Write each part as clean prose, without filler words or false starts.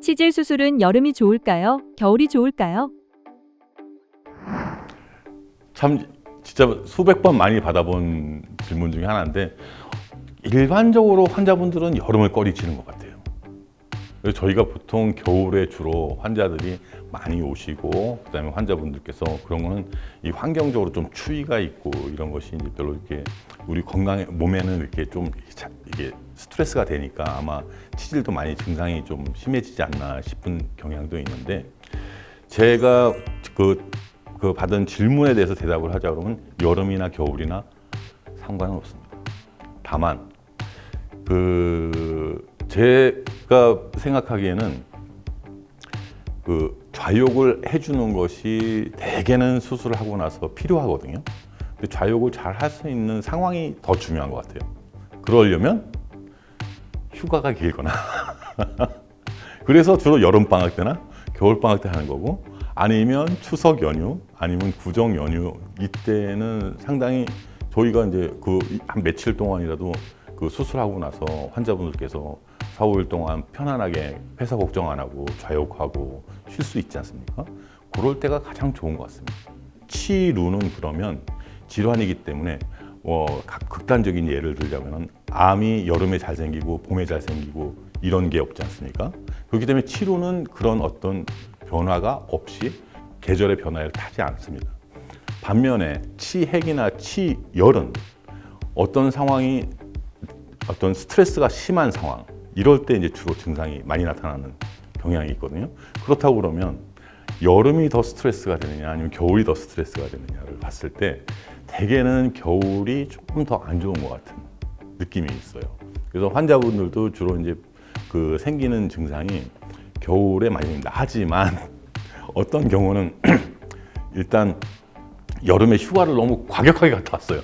치질 수술은 여름이 좋을까요? 겨울이 좋을까요? 참 진짜 수백 번 많이 받아본 질문 중에 하나인데 일반적으로 환자분들은 여름을 꺼리치는 것 같아요. 그래서 저희가 보통 겨울에 주로 환자들이 많이 오시고 그다음에 환자분들께서 그런 거는 이 환경적으로 좀 추위가 있고 이런 것이 이제 별로 이렇게 우리 건강에 몸에는 이렇게 좀 이게 스트레스가 되니까 아마 치질도 많이 증상이 좀 심해지지 않나 싶은 경향도 있는데 제가 그 받은 질문에 대해서 대답을 하자 그러면 여름이나 겨울이나 상관은 없습니다. 다만 제가 생각하기에는 좌욕을 해주는 것이 대개는 수술을 하고 나서 필요하거든요. 근데 좌욕을 잘 할 수 있는 상황이 더 중요한 것 같아요. 그러려면 휴가가 길거나 그래서 주로 여름방학 때나 겨울방학 때 하는 거고 아니면 추석 연휴 아니면 구정 연휴 이때는 상당히 저희가 이제 한 며칠 동안이라도 수술하고 나서 환자분들께서 4, 5일 동안 편안하게 회사 걱정 안 하고 좌욕하고 쉴 수 있지 않습니까? 그럴 때가 가장 좋은 것 같습니다. 치루는 그러면 질환이기 때문에 극단적인 예를 들자면 암이 여름에 잘 생기고 봄에 잘 생기고 이런 게 없지 않습니까? 그렇기 때문에 치루는 그런 어떤 변화가 없이 계절의 변화를 타지 않습니다. 반면에 치핵이나 치열은 어떤 상황이 어떤 스트레스가 심한 상황 이럴 때 이제 주로 증상이 많이 나타나는 경향이 있거든요. 그렇다고 그러면 여름이 더 스트레스가 되느냐 아니면 겨울이 더 스트레스가 되느냐를 봤을 때 대개는 겨울이 조금 더 안 좋은 것 같은 느낌이 있어요. 그래서 환자분들도 주로 이제 생기는 증상이 겨울에 많이 옵니다. 하지만 어떤 경우는 일단 여름에 휴가를 너무 과격하게 갔다 왔어요.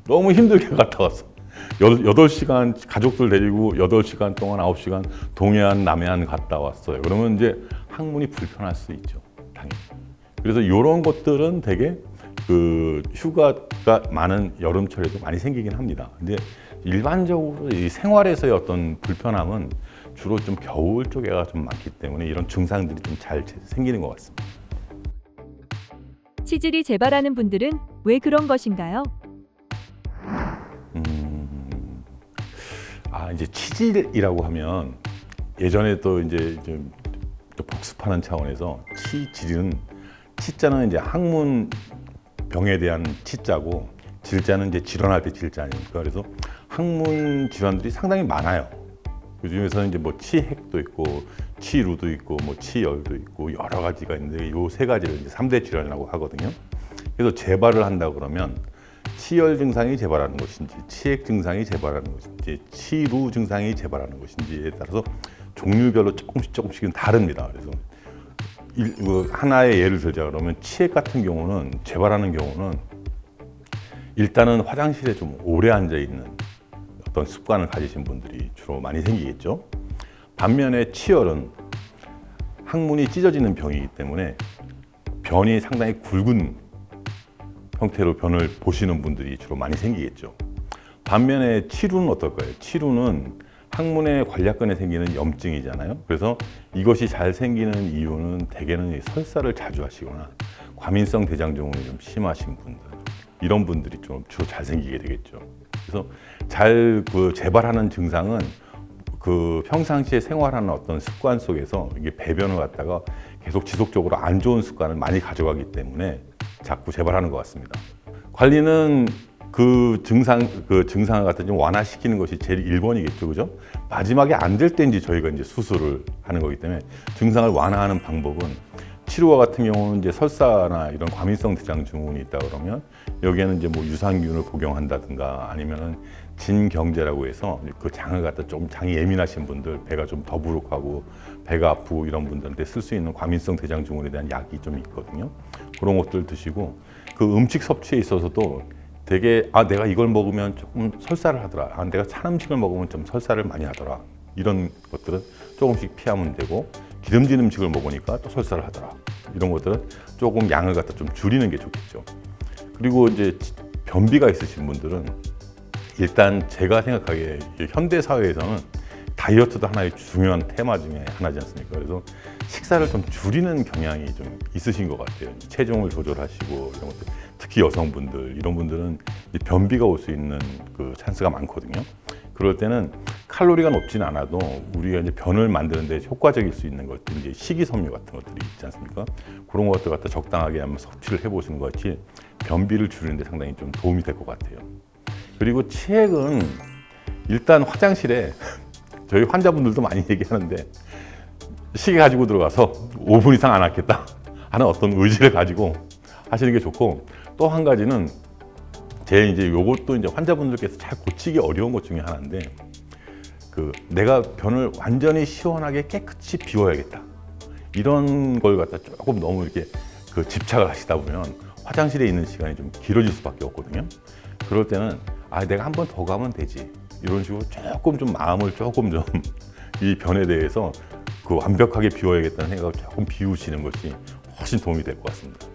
너무 힘들게 갔다 왔어. 8시간 가족들 데리고 8시간 동안 9시간 동해안, 남해안 갔다 왔어요. 그러면 이제 항문이 불편할 수 있죠. 당연히. 그래서 이런 것들은 되게 휴가가 많은 여름철에도 많이 생기긴 합니다. 근데 일반적으로 이 생활에서의 어떤 불편함은 주로 좀 겨울 쪽에가 좀 많기 때문에 이런 증상들이 좀 잘 생기는 것 같습니다. 치질이 재발하는 분들은 왜 그런 것인가요? 이제 치질이라고 하면 예전에 또 이제 좀 복습하는 차원에서 치질은 치자는 이제 항문 병에 대한 치자고 질자는 이제 질환할 때 질자 아닙니까? 그래서 항문 질환들이 상당히 많아요. 그 중에서는 이제 뭐 치핵도 있고 치루도 있고 뭐 치열도 있고 여러 가지가 있는데 요 세 가지를 이제 3대 질환이라고 하거든요. 그래서 재발을 한다 그러면 치열 증상이 재발하는 것인지 치핵 증상이 재발하는 것인지 치루 증상이 재발하는 것인지에 따라서 종류별로 조금씩은 다릅니다. 그래서 하나의 예를 들자 그러면 치핵 같은 경우는 재발하는 경우는 일단은 화장실에 좀 오래 앉아 있는 어떤 습관을 가지신 분들이 주로 많이 생기겠죠. 반면에 치열은 항문이 찢어지는 병이기 때문에 변이 상당히 굵은 형태로 변을 보시는 분들이 주로 많이 생기겠죠. 반면에 치루는 어떨까요? 치루는 항문의 관략근에 생기는 염증이잖아요. 그래서 이것이 잘 생기는 이유는 대개는 설사를 자주 하시거나 과민성 대장증후군이 좀 심하신 분들 이런 분들이 좀 주로 잘 생기게 되겠죠. 그래서 잘 재발하는 증상은 평상시에 생활하는 어떤 습관 속에서 이게 배변을 갖다가 계속 지속적으로 안 좋은 습관을 많이 가져가기 때문에 자꾸 재발하는 것 같습니다. 관리는 증상을 갖다 좀 완화시키는 것이 제일 1번이겠죠, 그죠? 마지막에 안 될 때 이제 저희가 이제 수술을 하는 거기 때문에 증상을 완화하는 방법은 치료와 같은 경우는 이제 설사나 이런 과민성 대장증후군이 있다 그러면 여기에는 이제 뭐 유산균을 복용한다든가 아니면은 진경제라고 해서 그 장을 갖다 좀 장이 예민하신 분들 배가 좀 더부룩하고 배가 아프고 이런 분들한테 쓸 수 있는 과민성 대장증후군에 대한 약이 좀 있거든요. 그런 것들 드시고 음식 섭취에 있어서도 되게 내가 이걸 먹으면 조금 설사를 하더라. 내가 찬 음식을 먹으면 좀 설사를 많이 하더라. 이런 것들은 조금씩 피하면 되고 기름진 음식을 먹으니까 또 설사를 하더라. 이런 것들은 조금 양을 갖다 좀 줄이는 게 좋겠죠. 그리고 이제 변비가 있으신 분들은 일단 제가 생각하기에 현대 사회에서는 다이어트도 하나의 중요한 테마 중에 하나지 않습니까? 그래서 식사를 좀 줄이는 경향이 좀 있으신 것 같아요. 체중을 조절하시고 이런 것들, 특히 여성분들 이런 분들은 이제 변비가 올 수 있는 그 찬스가 많거든요. 그럴 때는 칼로리가 높지는 않아도 우리가 이제 변을 만드는데 효과적일 수 있는 것들, 이제 식이섬유 같은 것들이 있지 않습니까? 그런 것들 갖다 적당하게 한번 섭취를 해보시는 것이 변비를 줄이는데 상당히 좀 도움이 될 것 같아요. 그리고 치액은 일단 화장실에 저희 환자분들도 많이 얘기하는데 시계 가지고 들어가서 5분 이상 안 하겠다 하는 어떤 의지를 가지고 하시는 게 좋고, 또 한 가지는 제 이제 요것도 이제 환자분들께서 잘 고치기 어려운 것 중에 하나인데, 그 내가 변을 완전히 시원하게 깨끗이 비워야겠다 이런 걸 갖다 조금 너무 이렇게 그 집착을 하시다 보면 화장실에 있는 시간이 좀 길어질 수밖에 없거든요. 그럴 때는 내가 한 번 더 가면 되지 이런 식으로 조금 좀 마음을 조금 좀 이 변에 대해서 그 완벽하게 비워야겠다는 생각을 조금 비우시는 것이 훨씬 도움이 될 것 같습니다.